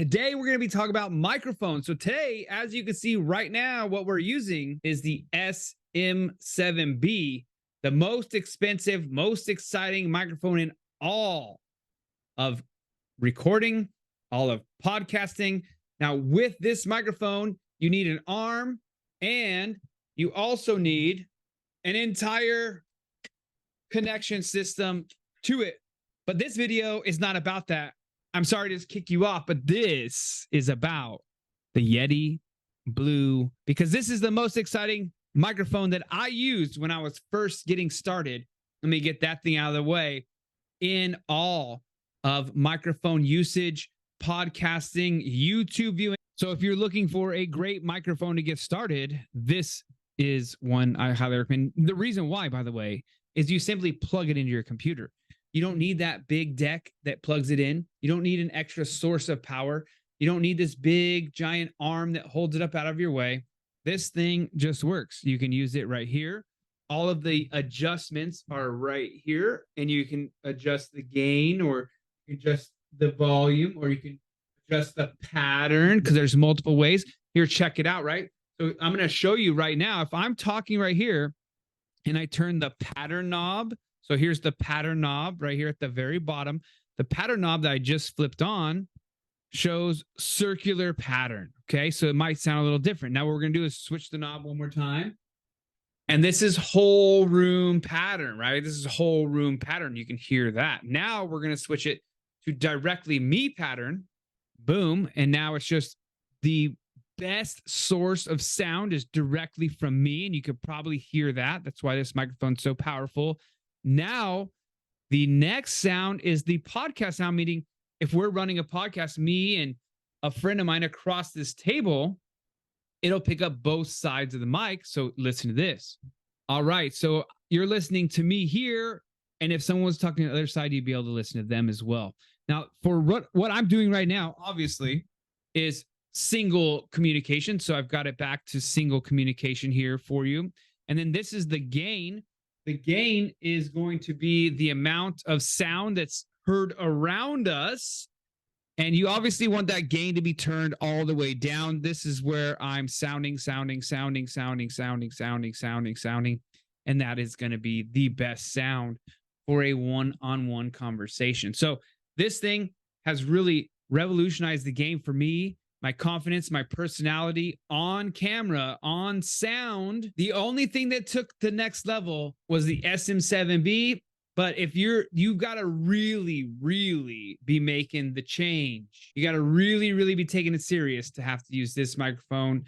Today, we're going to be talking about microphones. So today, as you can see right now, what we're using is the SM7B, the most expensive, most exciting microphone in all of recording, all of podcasting. Now, with this microphone, you need an arm and you also need an entire connection system to it. But this video is not about that. I'm sorry to kick you off, but this is about the Yeti Blue, because this is the most exciting microphone that I used when I was first getting started. Let me get that thing out of the way. In all of microphone usage, podcasting, YouTube viewing. So if you're looking for a great microphone to get started, this is one I highly recommend. The reason why, by the way, is you simply plug it into your computer. You don't need that big deck that plugs it in. You don't need an extra source of power. You don't need this big giant arm that holds it up out of your way. This thing just works. You can use it right here. All of the adjustments are right here, and you can adjust the gain, or adjust the volume, or you can adjust the pattern, because there's multiple ways. Here, check it out, right? So I'm going to show you right now. If I'm talking right here and I turn the pattern knob, so here's the pattern knob right here at the very bottom. The pattern knob that I just flipped on shows circular pattern. Okay, so it might sound a little different. Now what we're going to do is switch the knob one more time. And this is whole room pattern, right? This is whole room pattern. You can hear that. Now we're going to switch it to directly me pattern. Boom. And now it's just the best source of sound is directly from me. And you could probably hear that. That's why this microphone's so powerful. Now, the next sound is the podcast sound, meaning if we're running a podcast, me and a friend of mine across this table, it'll pick up both sides of the mic. So listen to this. All right. So you're listening to me here. And if someone was talking to the other side, you'd be able to listen to them as well. Now, for what I'm doing right now, obviously, is single communication. So I've got it back to single communication here for you. And then this is the gain. The gain is going to be the amount of sound that's heard around us. And you obviously want that gain to be turned all the way down. This is where I'm sounding. And that is going to be the best sound for a one-on-one conversation. So this thing has really revolutionized the game for me. My confidence, my personality on camera, on sound. The only thing that took the next level was the SM7B. But if you got to really be making the change. You got to really be taking it serious to have to use this microphone.